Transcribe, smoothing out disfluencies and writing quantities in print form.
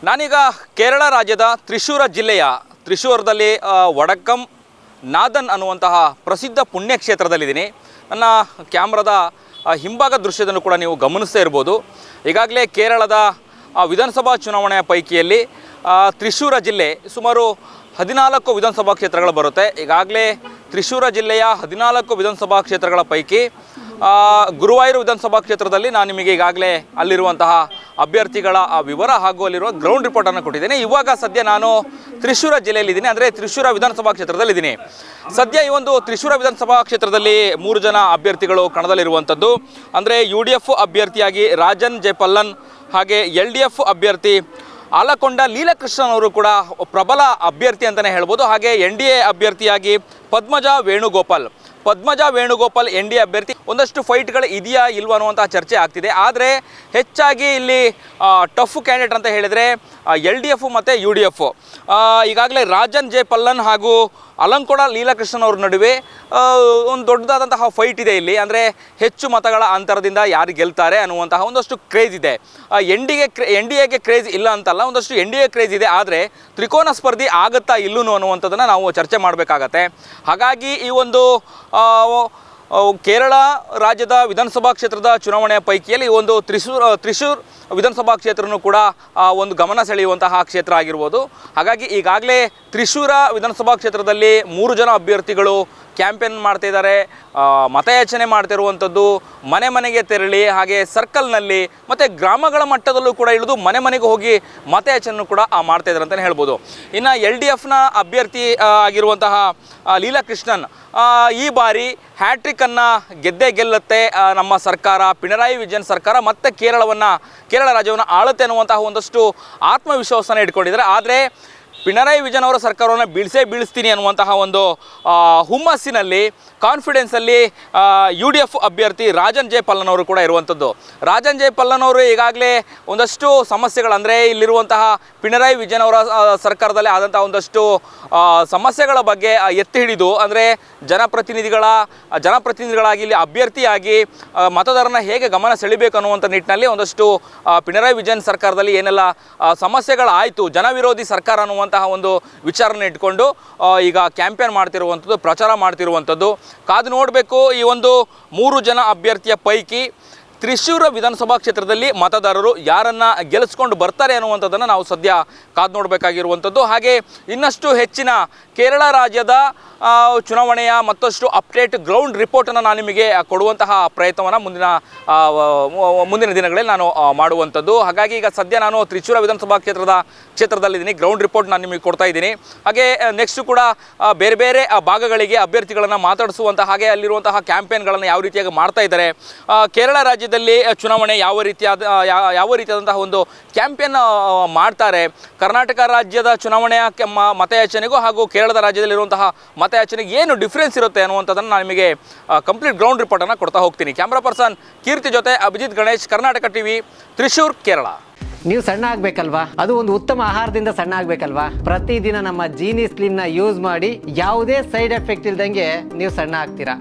ನಾನೀಗ ಕೇರಳ ರಾಜ್ಯದ ತ್ರಿಶೂರ ಜಿಲ್ಲೆಯ ತ್ರಿಶೂರದಲ್ಲಿ ವಡಕ್ಕಂ ನಾದನ್ ಅನ್ನುವಂತಹ ಪ್ರಸಿದ್ಧ ಪುಣ್ಯಕ್ಷೇತ್ರದಲ್ಲಿದ್ದೀನಿ. ನನ್ನ ಕ್ಯಾಮ್ರಾದ ಹಿಂಭಾಗ ದೃಶ್ಯದನ್ನು ಕೂಡ ನೀವು ಗಮನಿಸ್ತಾ ಇರ್ಬೋದು. ಈಗಾಗಲೇ ಕೇರಳದ ವಿಧಾನಸಭಾ ಚುನಾವಣೆಯ ಪೈಕಿಯಲ್ಲಿ ತ್ರಿಶೂರ ಜಿಲ್ಲೆ ಸುಮಾರು 14 ವಿಧಾನಸಭಾ ಕ್ಷೇತ್ರಗಳು ಬರುತ್ತೆ. ಈಗಾಗಲೇ ತ್ರಿಶೂರ ಜಿಲ್ಲೆಯ 14 ವಿಧಾನಸಭಾ ಕ್ಷೇತ್ರಗಳ ಪೈಕಿ ಗುರುವಾಯೂರು ವಿಧಾನಸಭಾ ಕ್ಷೇತ್ರದಲ್ಲಿ ನಾನು ನಿಮಗೆ ಈಗಾಗಲೇ ಅಲ್ಲಿರುವಂತಹ ಅಭ್ಯರ್ಥಿಗಳ ವಿವರ ಹಾಗೂ ಅಲ್ಲಿರುವ ಗ್ರೌಂಡ್ ರಿಪೋರ್ಟನ್ನು ಕೊಟ್ಟಿದ್ದೇನೆ. ಇವಾಗ ಸದ್ಯ ನಾನು ತ್ರಿಶೂರ ಜಿಲ್ಲೆಯಲ್ಲಿದ್ದೀನಿ, ಅಂದರೆ ತ್ರಿಶೂರ ವಿಧಾನಸಭಾ ಕ್ಷೇತ್ರದಲ್ಲಿದ್ದೀನಿ. ಸದ್ಯ ಈ ಒಂದು ತ್ರಿಶೂರ ವಿಧಾನಸಭಾ ಕ್ಷೇತ್ರದಲ್ಲಿ 3 ಜನ ಅಭ್ಯರ್ಥಿಗಳು ಕಣದಲ್ಲಿರುವಂಥದ್ದು. ಅಂದರೆ UDF ಅಭ್ಯರ್ಥಿಯಾಗಿ ರಾಜನ್ ಜೆ ಪಲ್ಲನ್, ಹಾಗೆ LDF ಅಭ್ಯರ್ಥಿ ಆಲಕೊಂಡ ಲೀಲಾಕೃಷ್ಣನ್ ಅವರು ಕೂಡ ಪ್ರಬಲ ಅಭ್ಯರ್ಥಿ ಅಂತಲೇ ಹೇಳ್ಬೋದು. ಹಾಗೆ NDA ಅಭ್ಯರ್ಥಿಯಾಗಿ ಪದ್ಮಜಾ ವೇಣುಗೋಪಾಲ್ NDA ಅಭ್ಯರ್ಥಿ. ಒಂದಷ್ಟು ಫೈಟ್ಗಳು ಇದೆಯಾ ಇಲ್ವಾ ಅನ್ನುವಂಥ ಚರ್ಚೆ ಆಗ್ತಿದೆ. ಆದರೆ ಹೆಚ್ಚಾಗಿ ಇಲ್ಲಿ ಟಫ್ ಕ್ಯಾಂಡಿಡೇಟ್ ಅಂತ ಹೇಳಿದರೆ LDF ಮತ್ತು UDF. ಈಗಾಗಲೇ ರಾಜನ್ ಜೆ ಪಲ್ಲನ್ ಹಾಗೂ ಅಲಂಕೋಡ ಲೀಲಾಕೃಷ್ಣನ್ ಅವ್ರ ನಡುವೆ ಒಂದು ದೊಡ್ಡದಾದಂತಹ ಫೈಟ್ ಇದೆ ಇಲ್ಲಿ. ಅಂದರೆ ಹೆಚ್ಚು ಮತಗಳ ಅಂತರದಿಂದ ಯಾರು ಗೆಲ್ತಾರೆ ಅನ್ನುವಂತಹ ಒಂದಷ್ಟು ಕ್ರೇಜ್ ಇದೆ. NDAಗೆ ಕ್ರೇಜ್ ಇಲ್ಲ ಅಂತಲ್ಲ, ಒಂದಷ್ಟು NDA ಕ್ರೇಜ್ ಇದೆ. ಆದರೆ ತ್ರಿಕೋನ ಸ್ಪರ್ಧಿ ಆಗುತ್ತಾ ಇಲ್ಲೂ ಅನ್ನುವಂಥದ್ದನ್ನು ನಾವು ಚರ್ಚೆ ಮಾಡಬೇಕಾಗತ್ತೆ. ಹಾಗಾಗಿ ಈ ಒಂದು ಕೇರಳ ರಾಜ್ಯದ ವಿಧಾನಸಭಾ ಕ್ಷೇತ್ರದ ಚುನಾವಣೆಯ ಪೈಕಿಯಲ್ಲಿ ಈ ಒಂದು ತ್ರಿಶೂರ್ ವಿಧಾನಸಭಾ ಕ್ಷೇತ್ರನೂ ಕೂಡ ಒಂದು ಗಮನ ಸೆಳೆಯುವಂತಹ ಕ್ಷೇತ್ರ ಆಗಿರ್ಬೋದು. ಹಾಗಾಗಿ ಈಗಾಗಲೇ ತ್ರಿಶೂರ ವಿಧಾನಸಭಾ ಕ್ಷೇತ್ರದಲ್ಲಿ 3 ಜನ ಅಭ್ಯರ್ಥಿಗಳು ಕ್ಯಾಂಪೇನ್ ಮಾಡ್ತಾ ಇದ್ದಾರೆ, ಮತಯಾಚನೆ ಮಾಡ್ತಿರುವಂಥದ್ದು. ಮನೆ ಮನೆಗೆ ತೆರಳಿ ಹಾಗೆ ಸರ್ಕಲ್ನಲ್ಲಿ ಮತ್ತು ಗ್ರಾಮಗಳ ಮಟ್ಟದಲ್ಲೂ ಕೂಡ ಇಳಿದು ಮನೆ ಮನೆಗೆ ಹೋಗಿ ಮತಯಾಚನೆ ಕೂಡ ಮಾಡ್ತಾ ಇದ್ದಾರೆ ಅಂತಲೇ ಹೇಳ್ಬೋದು. ಇನ್ನು LDFನ ಅಭ್ಯರ್ಥಿ ಆಗಿರುವಂತಹ ಲೀಲಾಕೃಷ್ಣನ್ ಈ ಬಾರಿ ಹ್ಯಾಟ್ರಿಕ್ಕನ್ನು ಗೆಲ್ಲುತ್ತೆ ನಮ್ಮ ಸರ್ಕಾರ, ಪಿಣರಾಯಿ ವಿಜಯನ್ ಸರ್ಕಾರ ಮತ್ತು ಕೇರಳ ರಾಜ್ಯವನ್ನು ಆಳುತ್ತೆ ಅನ್ನುವಂತಹ ಒಂದಷ್ಟು ಆತ್ಮವಿಶ್ವಾಸನ ಇಟ್ಕೊಂಡಿದ್ದಾರೆ. ಆದರೆ ಪಿಣರಾಯಿ ವಿಜಯನ್ ಅವರ ಸರ್ಕಾರವನ್ನು ಬೀಳಿಸ್ತೀನಿ ಅನ್ನುವಂತಹ ಒಂದು ಹುಮ್ಮಸ್ಸಿನಲ್ಲಿ, ಕಾನ್ಫಿಡೆನ್ಸಲ್ಲಿ UDF ಅಭ್ಯರ್ಥಿ ರಾಜನ್ ಜೆ ಪಲ್ಲನ್ ಅವರು ಕೂಡ ಇರುವಂಥದ್ದು. ರಾಜನ್ ಜೆ ಪಲ್ಲನ್ ಅವರು ಈಗಾಗಲೇ ಒಂದಷ್ಟು ಸಮಸ್ಯೆಗಳು, ಅಂದರೆ ಇಲ್ಲಿರುವಂತಹ ಪಿಣರಾಯಿ ವಿಜಯನ್ ಅವರ ಸರ್ಕಾರದಲ್ಲಿ ಆದಂಥ ಒಂದಷ್ಟು ಸಮಸ್ಯೆಗಳ ಬಗ್ಗೆ ಎತ್ತಿ ಹಿಡಿದು, ಅಂದರೆ ಜನಪ್ರತಿನಿಧಿಗಳಾಗಿ ಇಲ್ಲಿ ಅಭ್ಯರ್ಥಿಯಾಗಿ ಮತದಾರನ ಹೇಗೆ ಗಮನ ಸೆಳಿಬೇಕು ಅನ್ನುವಂಥ ನಿಟ್ಟಿನಲ್ಲಿ ಒಂದಷ್ಟು ಪಿಣರಾಯಿ ವಿಜಯನ್ ಸರ್ಕಾರದಲ್ಲಿ ಏನೆಲ್ಲ ಸಮಸ್ಯೆಗಳಾಯಿತು, ಜನವಿರೋಧಿ ಸರ್ಕಾರ ಅನ್ನುವಂತಹ ಒಂದು ವಿಚಾರನ ಇಟ್ಕೊಂಡು ಈಗ ಕ್ಯಾಂಪೇನ್ ಮಾಡ್ತಿರುವಂಥದ್ದು, ಪ್ರಚಾರ ಮಾಡ್ತಿರುವಂಥದ್ದು. ಕಾದು ನೋಡಬೇಕು ಈ ಒಂದು 3 ಜನ ಅಭ್ಯರ್ಥಿಯ ಪೈಕಿ ತ್ರಿಶೂರ ವಿಧಾನಸಭಾ ಕ್ಷೇತ್ರದಲ್ಲಿ ಮತದಾರರು ಯಾರನ್ನು ಗೆಲ್ಲಿಸ್ಕೊಂಡು ಬರ್ತಾರೆ ಅನ್ನುವಂಥದ್ದನ್ನು ನಾವು ಸದ್ಯ ಕಾದು ನೋಡಬೇಕಾಗಿರುವಂಥದ್ದು. ಹಾಗೆ ಇನ್ನಷ್ಟು ಹೆಚ್ಚಿನ ಕೇರಳ ರಾಜ್ಯದ ಚುನಾವಣೆಯ ಮತ್ತಷ್ಟು ಅಪ್ಡೇಟ್ ಗ್ರೌಂಡ್ ರಿಪೋರ್ಟನ್ನು ನಾನು ನಿಮಗೆ ಕೊಡುವಂತಹ ಪ್ರಯತ್ನವನ್ನು ಮುಂದಿನ ದಿನಗಳಲ್ಲಿ ನಾನು ಮಾಡುವಂಥದ್ದು. ಹಾಗಾಗಿ ಈಗ ಸದ್ಯ ನಾನು ತ್ರಿಶೂರ ವಿಧಾನಸಭಾ ಕ್ಷೇತ್ರದಲ್ಲಿದ್ದೀನಿ, ಗ್ರೌಂಡ್ ರಿಪೋರ್ಟ್ ನಾನು ನಿಮಗೆ ಕೊಡ್ತಾ ಇದ್ದೀನಿ. ಹಾಗೆ ನೆಕ್ಸ್ಟು ಕೂಡ ಬೇರೆ ಬೇರೆ ಭಾಗಗಳಿಗೆ ಅಭ್ಯರ್ಥಿಗಳನ್ನು ಮಾತಾಡಿಸುವಂಥ, ಹಾಗೆ ಅಲ್ಲಿರುವಂತಹ ಕ್ಯಾಂಪೇನ್ಗಳನ್ನು ಯಾವ ರೀತಿಯಾಗಿ ಮಾಡ್ತಾ ಇದ್ದಾರೆ, ಕೇರಳ ರಾಜ್ಯದಲ್ಲಿ ಚುನಾವಣೆ ಯಾವ ರೀತಿಯಾದಂತಹ ಒಂದು ಕ್ಯಾಂಪೇನ್ ಮಾಡ್ತಾರೆ, ಕರ್ನಾಟಕ ರಾಜ್ಯದ ಚುನಾವಣೆಯ ಮತಯಾಚನೆಗೂ ಹಾಗೂ ಕೇರಳದ ರಾಜ್ಯದಲ್ಲಿರುವಂತಹ ಮತಯಾಚನೆಗೆ ಏನು ಡಿಫ್ರೆನ್ಸ್ ಇರುತ್ತೆ ಅನ್ನುವಂಥದ್ದನ್ನು ನಾನು ನಿಮಗೆ ಕಂಪ್ಲೀಟ್ ಗ್ರೌಂಡ್ ರಿಪೋರ್ಟನ್ನು ಕೊಡ್ತಾ ಹೋಗ್ತೀನಿ. ಕ್ಯಾಮ್ರಾ ಪರ್ಸನ್ ಕೀರ್ತಿ ಜೊತೆ ಅಭಿಜಿತ್ ಗಣೇಶ್, ಕರ್ನಾಟಕ ಟಿವಿ, ತ್ರಿಶೂರ್, ಕೇರಳ. ನೀವು ಸಣ್ಣ ಆಗ್ಬೇಕಲ್ವಾ? ಅದು ಒಂದು ಉತ್ತಮ ಆಹಾರದಿಂದ ಸಣ್ಣ ಆಗ್ಬೇಕಲ್ವಾ? ಪ್ರತಿದಿನ ನಮ್ಮ ಜೀನಿ ಸ್ಲಿಮ್ ನ ಯೂಸ್ ಮಾಡಿ ಯಾವುದೇ ಸೈಡ್ ಎಫೆಕ್ಟ್ ಇಲ್ದಂಗೆ ನೀವು ಸಣ್ಣ ಆಗ್ತೀರಾ.